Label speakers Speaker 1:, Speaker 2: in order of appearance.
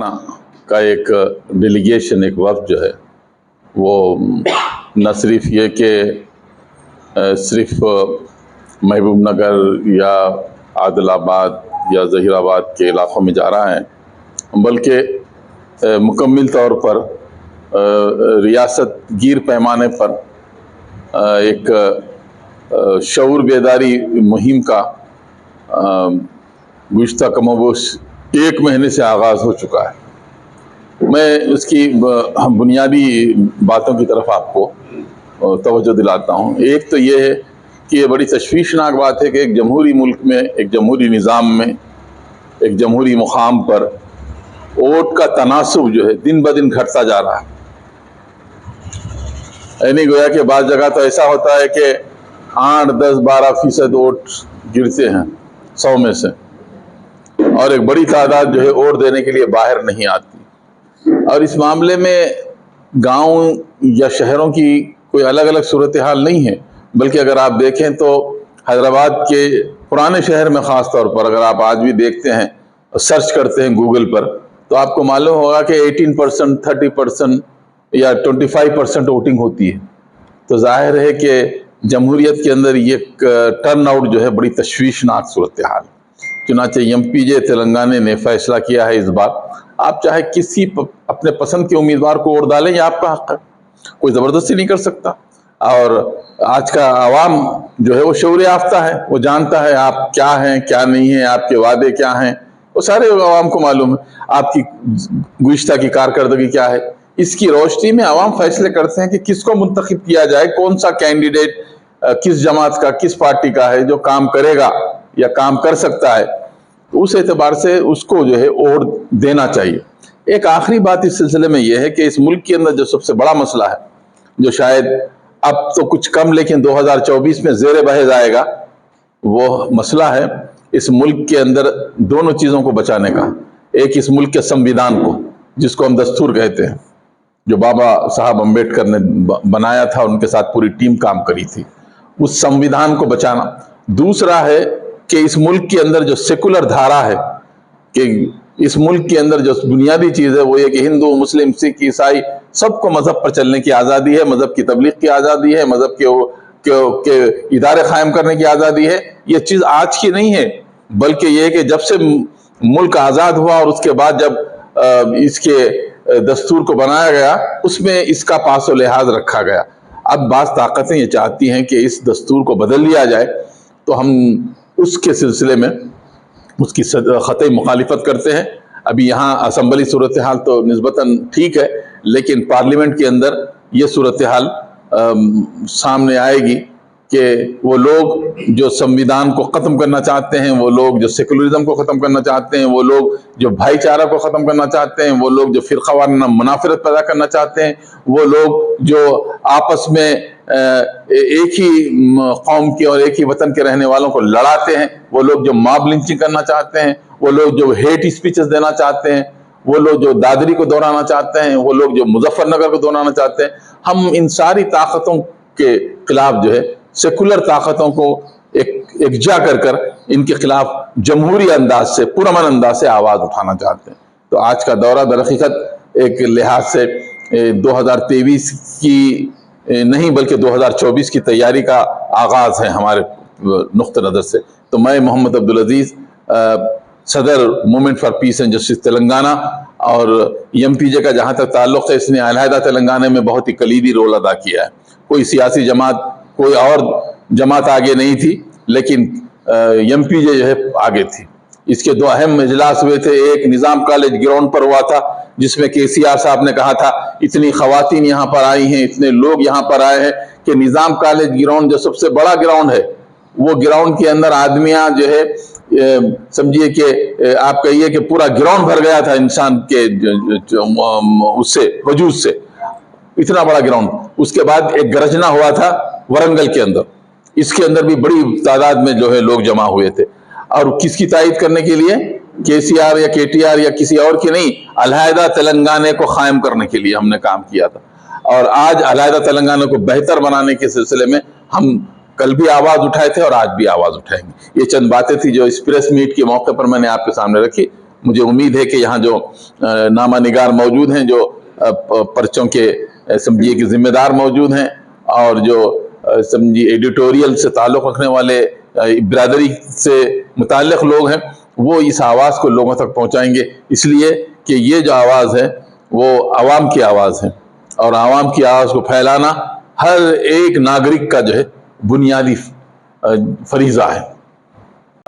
Speaker 1: تلنگانہ کا ایک ڈیلیگیشن، ایک وفد جو ہے وہ نہ صرف یہ کہ صرف محبوب نگر یا عادل آباد یا ظہیر آباد کے علاقوں میں جا رہا ہے، بلکہ مکمل طور پر ریاست گیر پیمانے پر ایک شعور بیداری مہم کا گزشتہ کم و بیش 1 مہینے سے آغاز ہو چکا ہے۔ میں اس کی بنیادی باتوں کی طرف آپ کو توجہ دلاتا ہوں۔ ایک تو یہ ہے کہ یہ بڑی تشویشناک بات ہے کہ ایک جمہوری ملک میں، ایک جمہوری نظام میں، ایک جمہوری مقام پر ووٹ کا تناسب جو ہے دن بدن گھٹتا جا رہا ہے۔ یعنی گویا کہ بعض جگہ تو ایسا ہوتا ہے کہ 8، 10، 12% ووٹ گرتے ہیں 100 میں سے، اور ایک بڑی تعداد جو ہے ووٹ دینے کے لیے باہر نہیں آتی۔ اور اس معاملے میں گاؤں یا شہروں کی کوئی الگ الگ صورتحال نہیں ہے، بلکہ اگر آپ دیکھیں تو حیدرآباد کے پرانے شہر میں خاص طور پر اگر آپ آج بھی دیکھتے ہیں، سرچ کرتے ہیں گوگل پر، تو آپ کو معلوم ہوگا کہ 18%، 30% یا 25% ووٹنگ ہوتی ہے۔ تو ظاہر ہے کہ جمہوریت کے اندر یہ ٹرن آؤٹ جو ہے بڑی تشویشناک صورتحال۔ چنانچہ MPJ تلنگانہ نے فیصلہ کیا ہے اس بار، آپ چاہے کسی اپنے پسند کے امیدوار کو ووٹ ڈالیں، یہ آپ کا حق ہے، کوئی زبردستی نہیں کر سکتا۔ اور آج کا عوام جو ہے وہ شعور یافتہ ہے، وہ جانتا ہے آپ کیا ہیں کیا نہیں ہیں، آپ کے وعدے کیا ہیں، وہ سارے عوام کو معلوم ہے، آپ کی گزشتہ کی کارکردگی کیا ہے۔ اس کی روشنی میں عوام فیصلے کرتے ہیں کہ کس کو منتخب کیا جائے، کون سا کینڈیڈیٹ کس جماعت کا، کس پارٹی کا ہے جو کام کرے گا یا کام کر سکتا ہے، تو اس اعتبار سے اس کو جو ہے ووٹ دینا چاہیے۔ ایک آخری بات اس سلسلے میں یہ ہے کہ اس ملک کے اندر جو سب سے بڑا مسئلہ ہے، جو شاید اب تو کچھ کم لیکن 2024 میں زیر بحث آئے گا، وہ مسئلہ ہے اس ملک کے اندر دونوں چیزوں کو بچانے کا۔ ایک اس ملک کے سمویدھان کو، جس کو ہم دستور کہتے ہیں، جو بابا صاحب امبیڈکر نے بنایا تھا، ان کے ساتھ پوری ٹیم کام کری تھی، اس سمویدھان کو بچانا۔ دوسرا ہے کہ اس ملک کے اندر جو سیکولر دھارا ہے، کہ اس ملک کے اندر جو بنیادی چیز ہے وہ یہ کہ ہندو، مسلم، سکھ، عیسائی سب کو مذہب پر چلنے کی آزادی ہے، مذہب کی تبلیغ کی آزادی ہے، مذہب کے ادارے قائم کرنے کی آزادی ہے۔ یہ چیز آج کی نہیں ہے، بلکہ یہ کہ جب سے ملک آزاد ہوا اور اس کے بعد جب اس کے دستور کو بنایا گیا، اس میں اس کا پاس و لحاظ رکھا گیا۔ اب بعض طاقتیں یہ چاہتی ہیں کہ اس دستور کو بدل لیا جائے، تو ہم اس کے سلسلے میں اس کی قطعی مخالفت کرتے ہیں۔ ابھی یہاں اسمبلی صورتحال تو نسبتاً ٹھیک ہے، لیکن پارلیمنٹ کے اندر یہ صورتحال سامنے آئے گی کہ وہ لوگ جو سمویدھان کو ختم کرنا چاہتے ہیں، وہ لوگ جو سیکولرزم کو ختم کرنا چاہتے ہیں، وہ لوگ جو بھائی چارہ کو ختم کرنا چاہتے ہیں، وہ لوگ جو فرقہ وارانہ منافرت پیدا کرنا چاہتے ہیں، وہ لوگ جو آپس میں ایک ہی قوم کے اور ایک ہی وطن کے رہنے والوں کو لڑاتے ہیں، وہ لوگ جو ماب لنچنگ کرنا چاہتے ہیں، وہ لوگ جو ہیٹ اسپیچز دینا چاہتے ہیں، وہ لوگ جو دادری کو دہرانا چاہتے ہیں، وہ لوگ جو مظفر نگر کو دہرانا چاہتے ہیں، ہم ان ساری طاقتوں کے خلاف جو ہے سیکولر طاقتوں کو یکجا کر ان کے خلاف جمہوری انداز سے، پرامن انداز سے آواز اٹھانا چاہتے ہیں۔ تو آج کا دورہ در حقیقت ایک لحاظ سے 2023 کی نہیں بلکہ 2024 کی تیاری کا آغاز ہے ہمارے نقطہ نظر سے۔ تو میں محمد عبدالعزیز، صدر movement for piece and justice Telangana, اور MPJ کا جہاں تک تعلق ہے، اس نے علیحدہ تلنگانہ میں بہت ہی کلیدی رول ادا کیا ہے۔ کوئی سیاسی جماعت، کوئی اور جماعت آگے نہیں تھی، لیکن MPJ جو ہے آگے تھی۔ اس کے 2 اہم اجلاس ہوئے تھے، ایک نظام کالج گراؤنڈ پر ہوا تھا، جس میں KCR صاحب نے کہا تھا اتنی خواتین یہاں پر آئی ہیں، اتنے لوگ یہاں پر آئے ہیں، کہ نظام کالج گراؤنڈ جو سب سے بڑا گراؤنڈ ہے، وہ گراؤنڈ کے اندر آدمیاں جو ہے سمجھیے کہ آپ کہیے کہ پورا گراؤنڈ بھر گیا تھا انسان کے اس سے وجود سے، اتنا بڑا گراؤنڈ۔ اس کے بعد ایک گرجنا ہوا تھا ورنگل کے اندر، اس کے اندر بھی بڑی تعداد میں جو ہے لوگ جمع ہوئے تھے، اور کس کی تائید کرنے کے لیے؟ KCR یا KTR یا کسی اور کی نہیں، علیحدہ تلنگانہ کو قائم کرنے کے لیے ہم نے کام کیا تھا۔ اور آج علیحدہ تلنگانہ کو بہتر بنانے کے سلسلے میں ہم کل بھی آواز اٹھائے تھے اور آج بھی آواز اٹھائیں گے۔ یہ چند باتیں تھی جو اس پریس میٹ کے موقع پر میں نے آپ کے سامنے رکھی۔ مجھے امید ہے کہ یہاں جو نامہ نگار موجود ہیں، جو پرچوں کے سمجھیے کہ ذمہ دار موجود ہیں، اور جو سمجھیے ایڈیٹوریل سے تعلق رکھنے والے برادری سے متعلق لوگ ہیں، وہ اس آواز کو لوگوں تک پہنچائیں گے، اس لیے کہ یہ جو آواز ہے وہ عوام کی آواز ہے، اور عوام کی آواز کو پھیلانا ہر ایک ناگرک کا جو ہے بنیادی فریضہ ہے۔